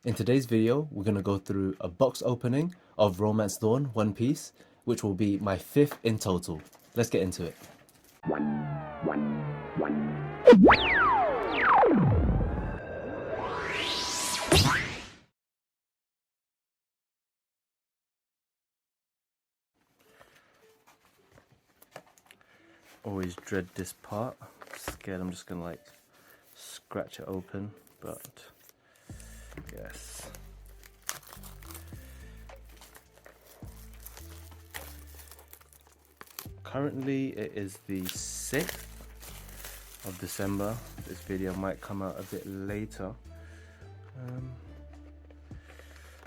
In today's video, we're going to go through a box opening of Romance Dawn One Piece, which will be my 5th in total. Let's get into it. Always dread this part. Scared I'm just going to like scratch it open, but yes. Currently it is the 6th of December. This video might come out a bit later.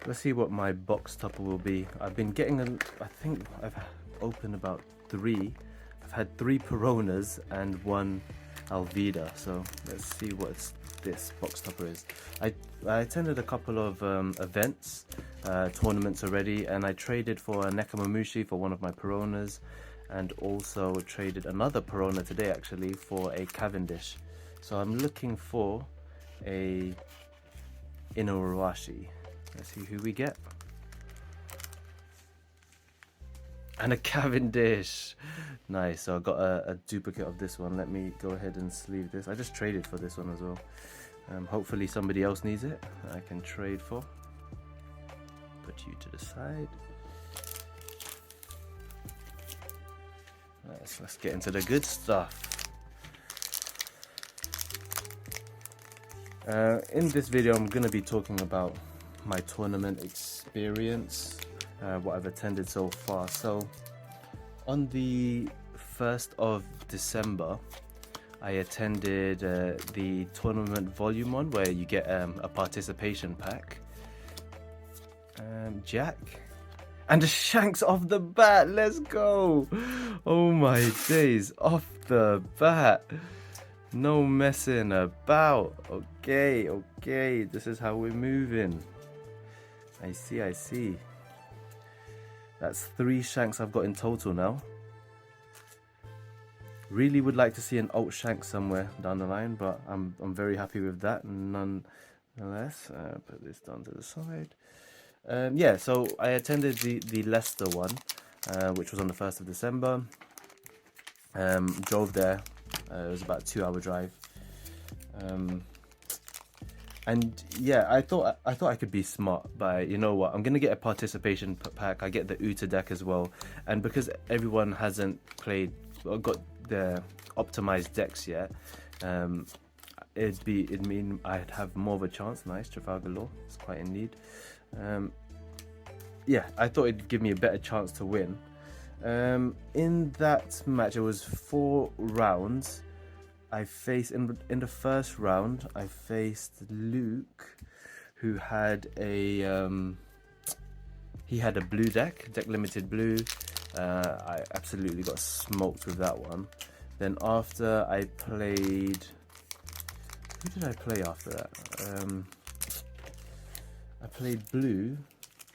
Let's see what my box topper will be. I've been getting I think I've opened about 3. I've had 3 Peronas and 1 Alvida, so let's see what this box topper is. I attended a couple of events, tournaments already, and I traded for a Nekomamushi for one of my Peronas, and also traded another Perona today actually for a Cavendish. So I'm looking for a Inuarashi. Let's see who we get. And a Cavendish. Nice. So I got a duplicate of this one. Let me go ahead and sleeve this. I just traded for this one as well. Hopefully somebody else needs it I can trade for. Put you to the side. Let's get into the good stuff. In this video I'm going to be talking about my tournament experience, what I've attended so far. So on the 1st of December I attended the tournament volume 1 where you get a participation pack, Jack and a Shanks off the bat. Let's go. Oh my days, off the bat, no messing about. Okay, this is how we're moving. I see. That's 3 Shanks I've got in total now. Really would like to see an alt Shanks somewhere down the line, but I'm very happy with that nonetheless. Put this down to the side. Yeah, so I attended the Leicester one, which was on the 1st of December. Drove there. It was about a 2-hour drive. And yeah, I thought I could be smart, but you know what? I'm gonna get a participation pack. I get the Uta deck as well, and because everyone hasn't played or got their optimized decks yet, it'd mean I'd have more of a chance. Nice, Trafalgar Law. It's quite in need. Yeah, I thought it'd give me a better chance to win. In that match, it was 4 rounds. I faced in the first round. I faced Luke, who had a blue deck limited blue. I absolutely got smoked with that one. Then after I played, who did I play after that? I played blue.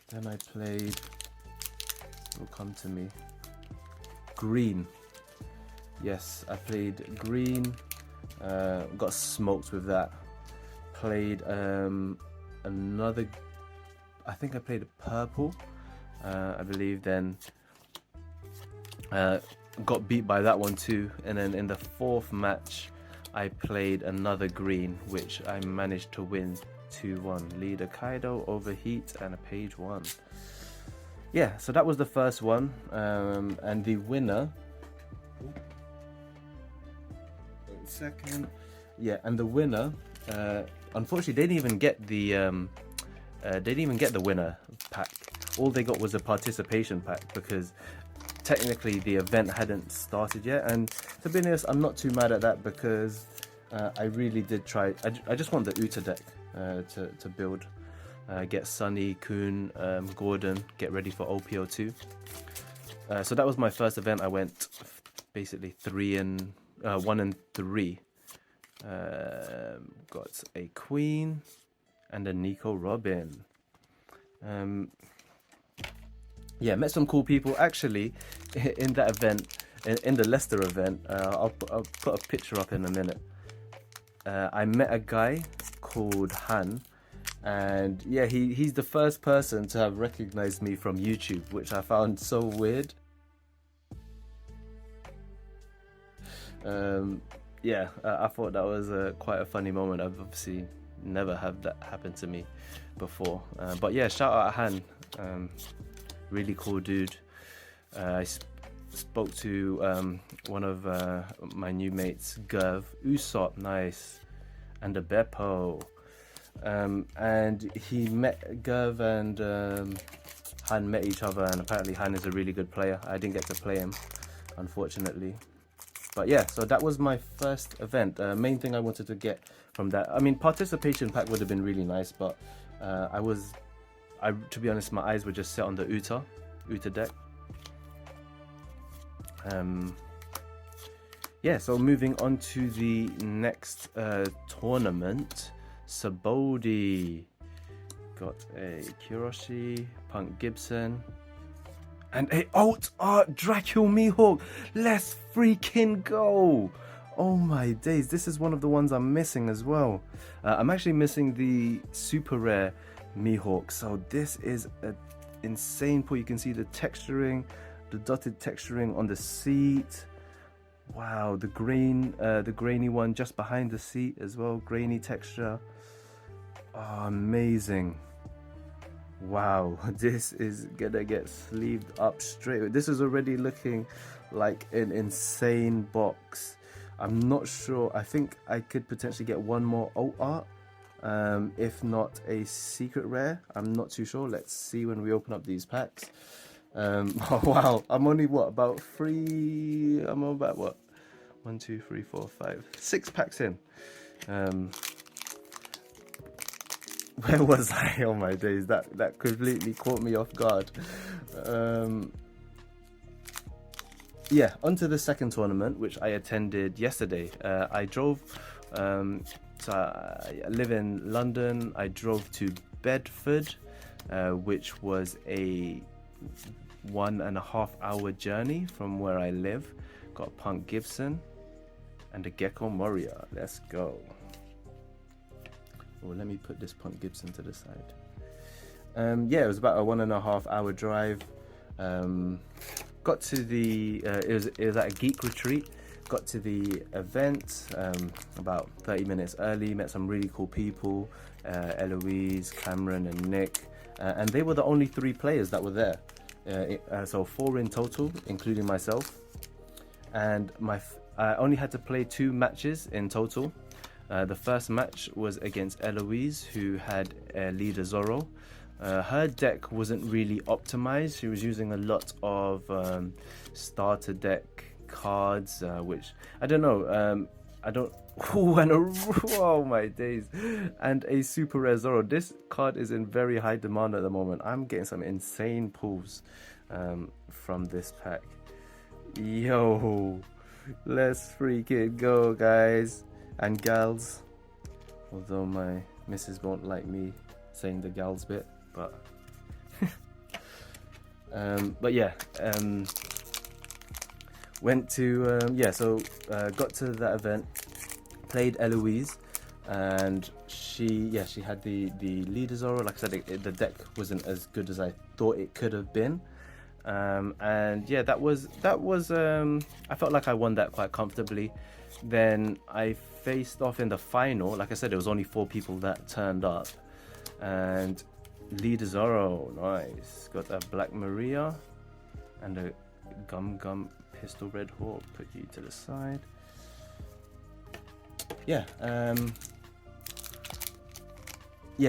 Then I played, it will come to me, green. Yes, I played green, got smoked with that. Played another, I think I played a purple, I believe, then got beat by that one too. And then in the 4th match I played another green, which I managed to win 2-1. Leader Kaido, Overheat, and a page 1. Yeah, so that was the first one, and the winner, second, yeah, and the winner, unfortunately they didn't even get the winner pack. All they got was a participation pack, because technically the event hadn't started yet. And to be honest, I'm not too mad at that, because I really did try. I just want the Uta deck to build, get Sunny, Kun, Gordon, get ready for OPO2. So that was my first event. I went basically 1 and 3. Got a Queen and a Nico Robin. Yeah, met some cool people actually in that event, in the Leicester event. I'll put a picture up in a minute. I met a guy called Han, And yeah, he's the first person to have recognized me from YouTube, which I found so weird. Yeah, I thought that was quite a funny moment. I've obviously never had that happen to me before. But yeah, shout out Han, really cool dude. I spoke to one of my new mates, Gerv, Usopp, nice, and a Beppo. And he met Gerv and Han met each other, and apparently Han is a really good player. I didn't get to play him, unfortunately. But yeah, so that was my first event. Main thing I wanted to get from that, I mean, participation pack would have been really nice, but to be honest, my eyes were just set on the Uta deck. Yeah, so moving on to the next tournament, Sabodi got a Kiroshi, Punk Gibson, and a alt art Dracul Mihawk. Let's freaking go! Oh my days, this is one of the ones I'm missing as well. I'm actually missing the super rare Mihawk, so this is an insane pull. You can see the texturing, the dotted texturing on the seat. Wow, the grainy one just behind the seat as well, grainy texture. Oh, amazing. Wow, this is gonna get sleeved up straight. This is already looking like an insane box. I'm not sure. I think I could potentially get one more alt art, if not a secret rare. I'm not too sure. Let's see when we open up these packs. Oh, wow, I'm only about 1, 2, 3, 4, 5, 6 packs in. Where was I? Oh my days, that completely caught me off guard. Yeah, onto the second tournament, which I attended yesterday. I drove, so I live in London. I drove to Bedford, which was a 1.5 hour journey from where I live. Got a Punk Gibson and a Gecko Moria. Let's go. Well, let me put this Punk Gibson to the side. Yeah, it was about a 1.5 hour drive. Got to the it was at a geek retreat. Got to the event about 30 minutes early. Met some really cool people, Eloise, Cameron, and Nick, and they were the only 3 players that were there. So 4 in total, including myself. And I only had to play 2 matches in total. The first match was against Eloise, who had leader Zoro. Her deck wasn't really optimized. She was using a lot of starter deck cards, which I don't know. Oh my days! And a super rare Zoro. This card is in very high demand at the moment. I'm getting some insane pulls from this pack. Yo, let's freaking go, guys and gals. Although my missus won't like me saying the gals bit, but yeah, went to got to that event, played Eloise, and she had the leader Zoro. Like I said, the deck wasn't as good as I thought it could have been, and yeah, that was I felt like I won that quite comfortably. Then I faced off in the final. Like I said, there was only 4 people that turned up, and leader Zoro, nice, got a Black Maria and a Gum Pistol Red Hawk. Put you to the side. Yeah,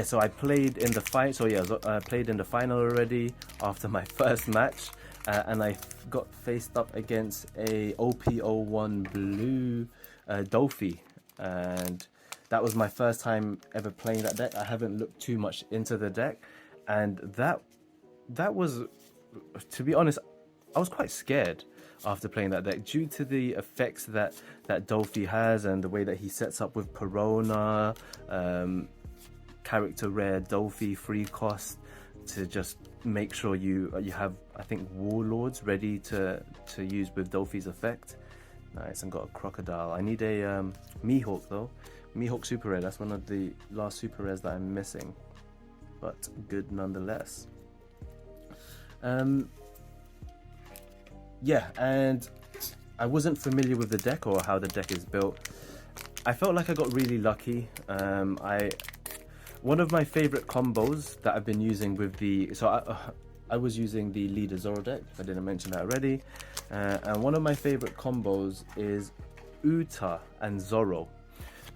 so I played in the fight. So yeah, I played in the final already after my first match, and I got faced up against a OP01 blue Dolphy, and that was my first time ever playing that deck. I haven't looked too much into the deck, and that was, to be honest, I was quite scared after playing that deck due to the effects that Dolphy has and the way that he sets up with Perona, character rare Dolphy free cost to just make sure you have, I think, Warlords ready to use with Dolphy's effect. Nice, and got a Crocodile. I need a Mihawk though. Mihawk super rare. That's one of the last super rares that I'm missing. but good nonetheless. Yeah, and I wasn't familiar with the deck or how the deck is built. I felt like I got really lucky. One of my favorite combos that I've been using with I was using the Leader Zoro deck, if I didn't mention that already. And one of my favorite combos is Uta and Zoro.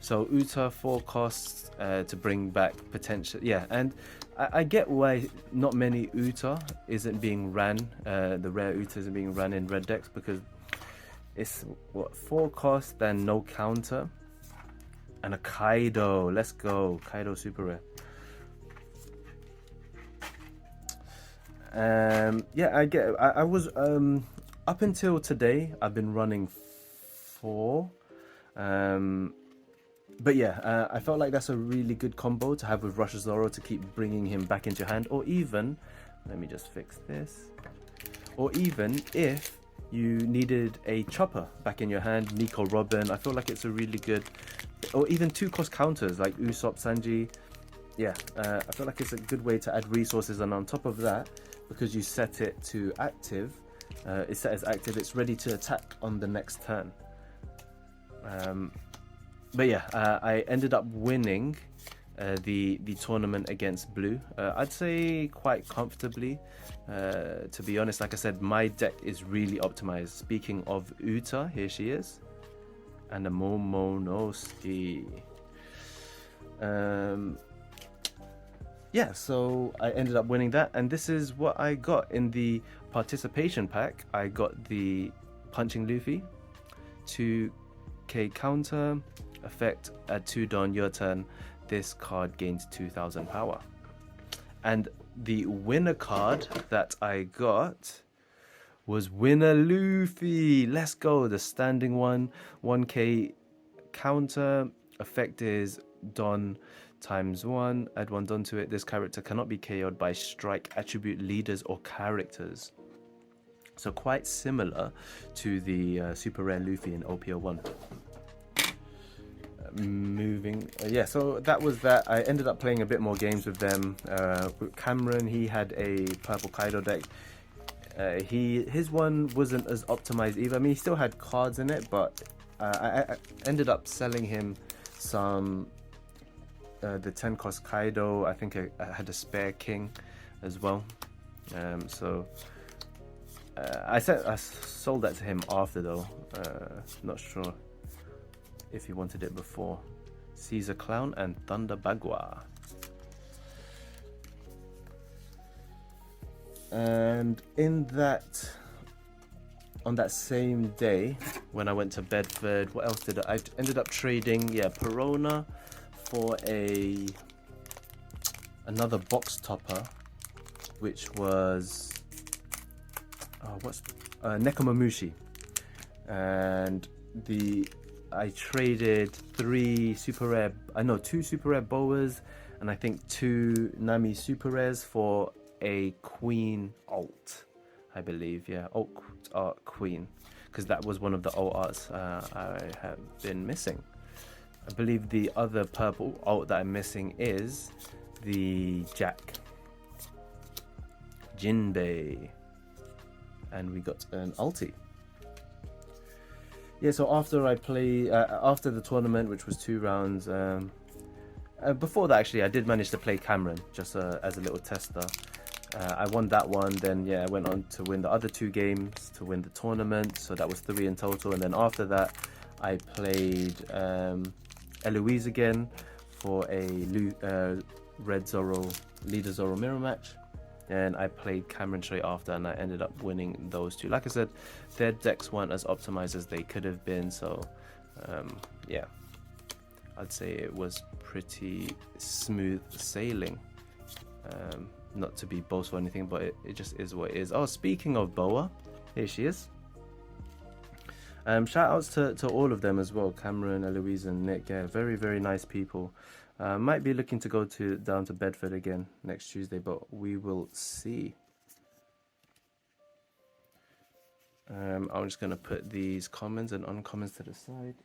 So Uta 4 costs to bring back potential. Yeah, and I get why not many Uta isn't being ran. The rare Uta isn't being ran in red decks because it's what 4 cost, then no counter, and a Kaido. Let's go, Kaido super rare. Yeah, I was up until today I've been running 4. But yeah, I felt like that's a really good combo to have with Rush Zoro to keep bringing him back into your hand, or even, let me just fix this, or even if you needed a chopper back in your hand, Nico Robin, I feel like it's a really good, or even 2 cost counters like Usopp Sanji. Yeah, I feel like it's a good way to add resources, and on top of that, because you set it to active, it's set as active, it's ready to attack on the next turn. But yeah, I ended up winning the tournament against Blue. I'd say quite comfortably. To be honest, like I said, my deck is really optimized. Speaking of Uta, here she is, and the Momonosuke. Yeah, so I ended up winning that, and this is what I got in the participation pack. I got the Punching Luffy, 2k counter, effect, add 2 Don, your turn, this card gains 2000 power. And the winner card that I got was Winner Luffy. Let's go, the standing one, 1k counter, effect is Don times 1, add 1 Don to it. This character cannot be KO'd by strike, attribute, leaders, or characters. So quite similar to the super rare Luffy in OPO1. Yeah, so that was that. I ended up playing a bit more games with them. With Cameron, he had a purple Kaido deck. His one wasn't as optimized either. I mean, he still had cards in it, but I ended up selling him some the 10 cost Kaido. I think I had a spare king as well. So I sold that to him after though. Not sure if he wanted it before. Caesar Clown and Thunder Bagua. And on that same day, when I went to Bedford, what else did I ended up trading? Yeah, Perona for another box topper, which was Nekomamushi, and I traded 2 super rare boas, and I think 2 Nami super rares for a Queen alt, I believe. Yeah, alt art Queen, because that was one of the alt arts I have been missing. I believe the other purple alt that I'm missing is the Jack Jinbei, and we got an ulti. Yeah, so after after the tournament, which was 2 rounds, before that actually, I did manage to play Cameron just as a little tester. I won that one, then yeah, I went on to win the other 2 games to win the tournament, so that was 3 in total. And then after that, I played Eloise again for a Red Zoro, Leader Zoro mirror match. And I played Cameron straight after, and I ended up winning those 2. Like I said, their decks weren't as optimized as they could have been, so yeah, I'd say it was pretty smooth sailing. Not to be boastful or anything, but it just is what it is. Oh, speaking of Boa, here she is. Shout outs to all of them as well, Cameron, Eloise and Nick. Yeah, very, very nice people. Might be looking to go down to Bedford again next Tuesday, but we will see. I'm just going to put these commons and uncommons to the side.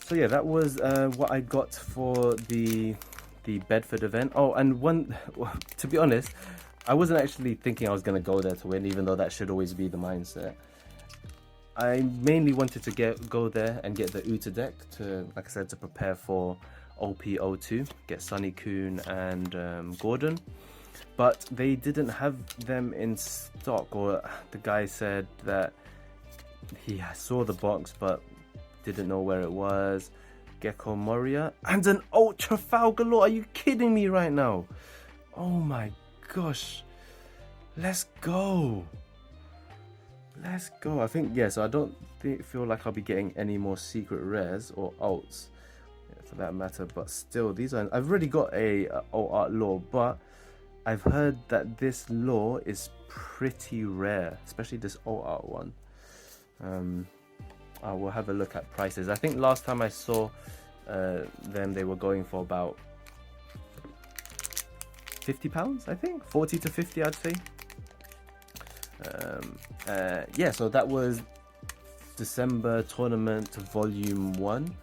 So yeah, that was what I got for the Bedford event. Oh, and one, to be honest, I wasn't actually thinking I was going to go there to win, even though that should always be the mindset. I mainly wanted to go there and get the Uta deck to, like I said, to prepare for OP02, get Sunny Koon and Gordon. But they didn't have them in stock, or the guy said that he saw the box but didn't know where it was. Gecko Moria and an Ultra Foul Galore. Are you kidding me right now? Oh my gosh. Let's go. Let's go. I think, yeah, so I don't feel like I'll be getting any more secret rares or alts, for that matter, but still, these are, I've already got a alt art lore, but I've heard that this lore is pretty rare, especially this alt art one. I will have a look at prices. I think last time I saw them, they were going for about £50, I think 40 to 50, I'd say. Yeah, so that was December tournament volume 1.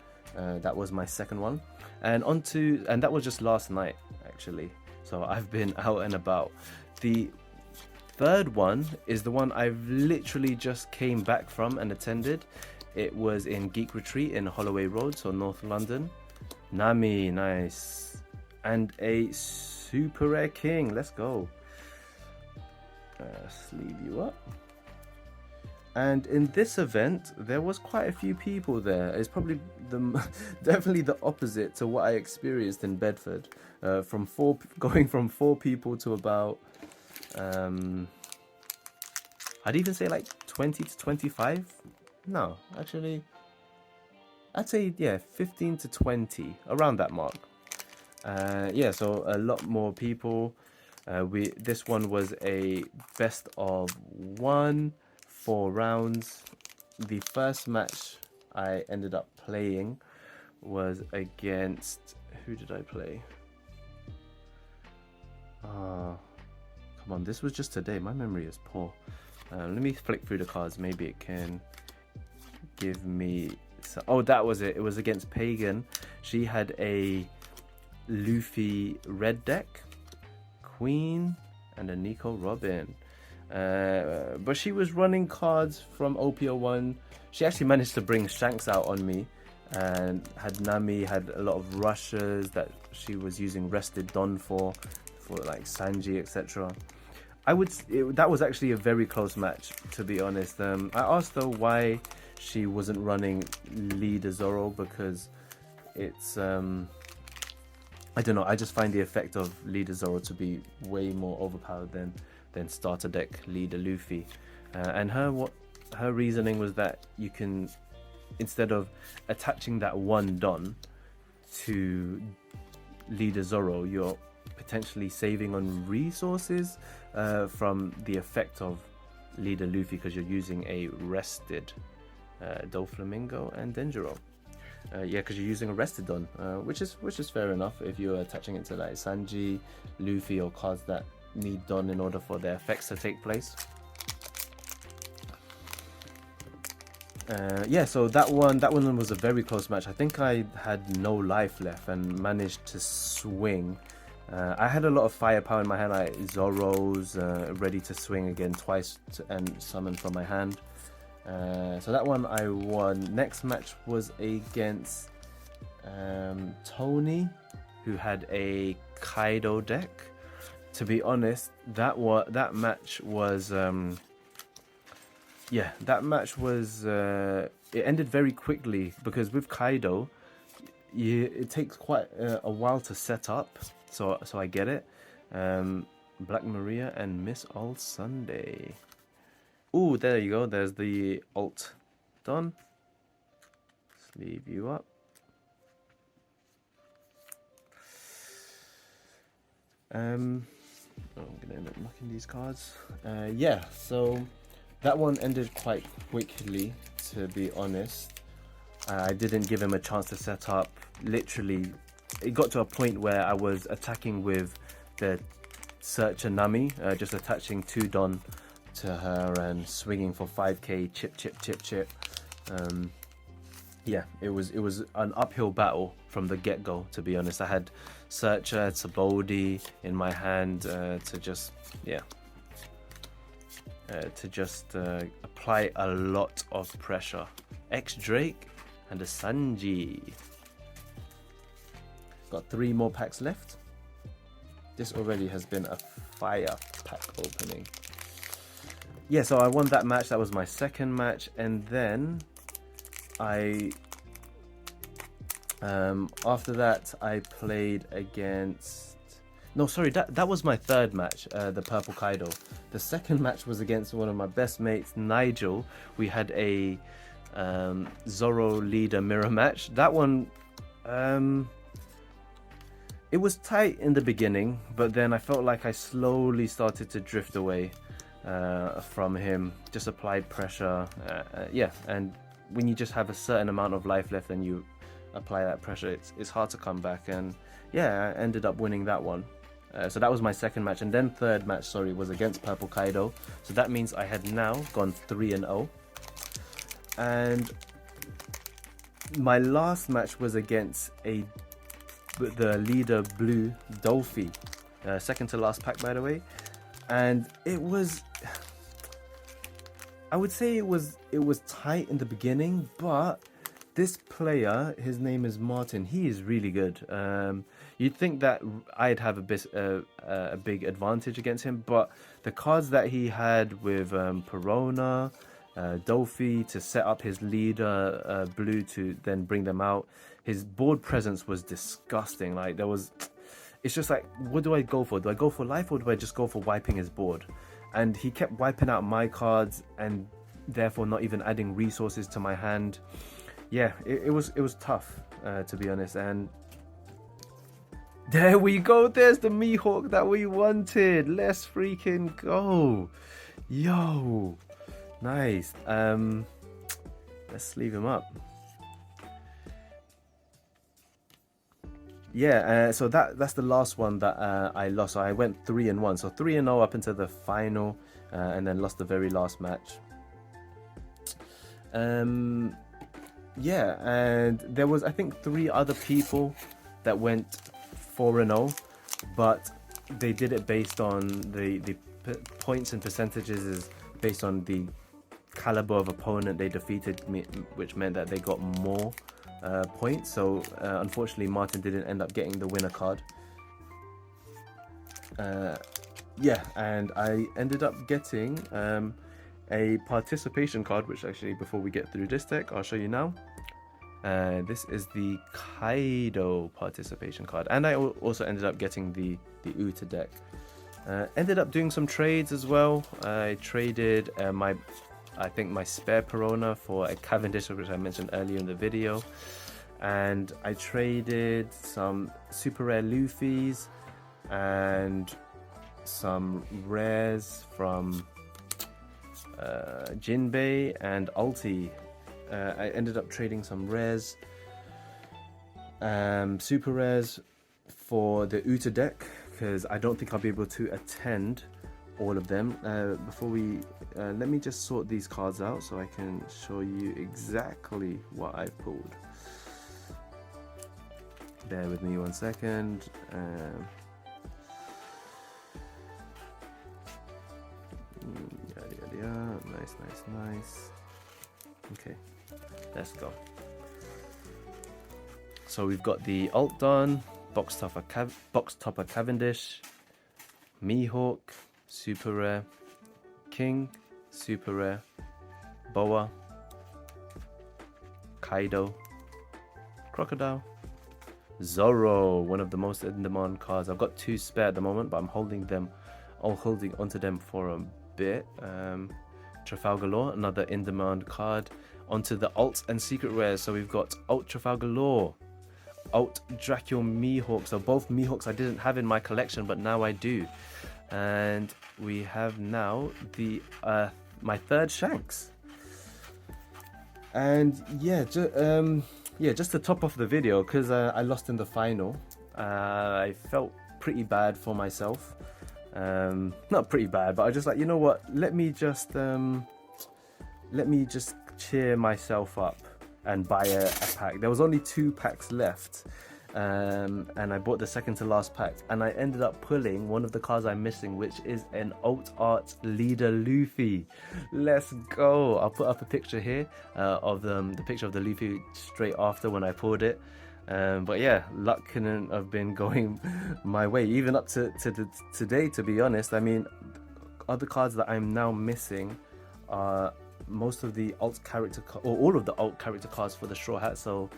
That was my second one, and that was just last night actually, so I've been out and about. The third one is the one I've literally just came back from and attended. It was in Geek Retreat in Holloway Road, so North London. Nami, nice, and a super rare king. Let's go. Sleeve you up. And in this event, there was quite a few people there. It's probably definitely the opposite to what I experienced in Bedford. Going from 4 people to about, I'd even say like 20 to 25. No, actually, I'd say, yeah, 15 to 20, around that mark. Yeah, so a lot more people. This one was a best of 1, 4 rounds. The first match I ended up playing was against, who did I play? Come on, this was just today. My memory is poor. Let me flick through the cards. Maybe it can give me some. Oh, that was it. It was against Pagan. She had a Luffy red deck, Queen, and a Nico Robin. But she was running cards from OP01. She actually managed to bring Shanks out on me, and Nami had a lot of rushes that she was using Rested Dawn for like Sanji, etc. That was actually a very close match, to be honest. I asked her why she wasn't running Leader Zoro, because it's I don't know, I just find the effect of Leader Zoro to be way more overpowered than starter deck Leader Luffy. And her reasoning was that you can, instead of attaching that one Don to Leader Zoro, you're potentially saving on resources from the effect of Leader Luffy, because you're using a rested Doflamingo and Denjiro. Yeah, because you're using a rested Don, which is fair enough if you're attaching it to like Sanji, Luffy, or cards that need Don in order for their effects to take place. Yeah, so that one was a very close match. I think I had no life left and managed to swing. I had a lot of firepower in my hand, like Zoro's ready to swing again twice and summon from my hand. So that one I won. Next match was against Tony, who had a Kaido deck. To be honest, that match was it ended very quickly, because with Kaido, it takes quite a while to set up. So I get it. Black Maria and Miss All Sunday. Ooh, there you go. There's the alt done. Sleeve you up. I'm gonna end up knocking these cards. Yeah, so that one ended quite quickly, to be honest. I didn't give him a chance to set up. Literally, it got to a point where I was attacking with the Searcher Nami, just attaching 2 Don to her and swinging for 5k, chip. yeah, it was an uphill battle from the get-go, to be honest. I had Searcher, Saboldi in my hand to just, yeah, apply a lot of pressure. X-Drake and a Sanji. Got 3 more packs left. This already has been a fire pack opening. Yeah, so I won that match. That was my second match, and then after that I played against, no, sorry, that was my third match, the Purple Kaido. The second match was against one of my best mates, Nigel. We had a Zoro leader mirror match. That one, it was tight in the beginning, but then I felt like I slowly started to drift away from him. Just applied pressure, yeah, and when you just have a certain amount of life left and you apply that pressure, it's hard to come back. And yeah, I ended up winning that one. So that was my second match, and then third match, sorry, was against Purple Kaido. So that means I had now gone 3-0, and my last match was against the leader blue Dolphy, second to last pack, by the way. And it was, I would say it was tight in the beginning, but this player, his name is Martin, he is really good. You'd think that I'd have a big advantage against him, but the cards that he had with Perona, Dolphy to set up his leader blue to then bring them out, his board presence was disgusting. Like, it's just like, what do I go for? Do I go for life, or do I just go for wiping his board? And he kept wiping out my cards and therefore not even adding resources to my hand. Yeah, it was tough, to be honest. And there we go. There's the Mihawk that we wanted. Let's freaking go. Yo, nice. Let's sleeve him up. Yeah, so that's the last one that I lost. So I went 3-1. So 3-0 up into the final, and then lost the very last match. Yeah, and there was, I think, 3 other people that went 4-0, but they did it based on the points and percentages is based on the caliber of opponent they defeated, which meant that they got more points. So unfortunately Martin didn't end up getting the winner card. Yeah, and I ended up getting a participation card, which actually, before we get through this deck, I'll show you now. This is the Kaido participation card, and I also ended up getting the Uta deck. Ended up doing some trades as well. I traded I think my spare Perona for a Cavendish, which I mentioned earlier in the video, and I traded some super rare Luffy's and some rares from Jinbei and Ulti. I ended up trading some rares, super rares for the Uta deck, because I don't think I'll be able to attend all of them. Before we let me just sort these cards out so I can show you exactly what I pulled. Bear with me 1 second. Nice. Okay, let's go. So we've got the Altdon, Box Topper Cavendish, Mihawk, super rare, King, super rare, Boa, Kaido, Crocodile, Zoro, one of the most in demand cards. I've got 2 spare at the moment, but I'm holding onto them for a bit. Trafalgar Law, another in demand card. Onto the alts and secret rares. So we've got Alt Trafalgar Law, Alt Dracul Mihawk. So both Mihawks I didn't have in my collection, but now I do. And we have now the my third Shanks. And yeah, just to top off the video, because I lost in the final, I felt pretty bad for myself. Not pretty bad, but I just like, you know what, let me just cheer myself up and buy a pack. There was only 2 packs left, and I bought the second to last pack, and I ended up pulling one of the cards I'm missing, which is an alt art leader Luffy. Let's go. I'll put up a picture here of the picture of the Luffy straight after when I pulled it. But yeah, luck couldn't have been going my way, even up to today, to be honest. I mean, other cards that I'm now missing are most of the alt character, or all of the alt character cards for the Straw Hat. So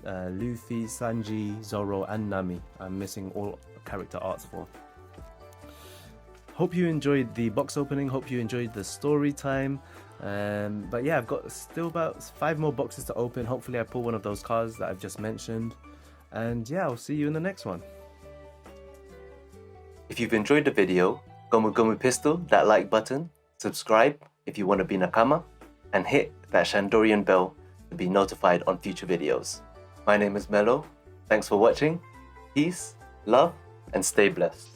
Luffy, Sanji, Zoro, and Nami, I'm missing all character arts for. Hope you enjoyed the box opening, hope you enjoyed the story time. But yeah, I've got still about 5 more boxes to open. Hopefully I pull one of those cards that I've just mentioned. And yeah, I'll see you in the next one. If you've enjoyed the video, Gomu Gomu Pistol that like button, subscribe if you want to be Nakama, and hit that Shandorian bell to be notified on future videos. My name is Mello. Thanks for watching. Peace, love, and stay blessed.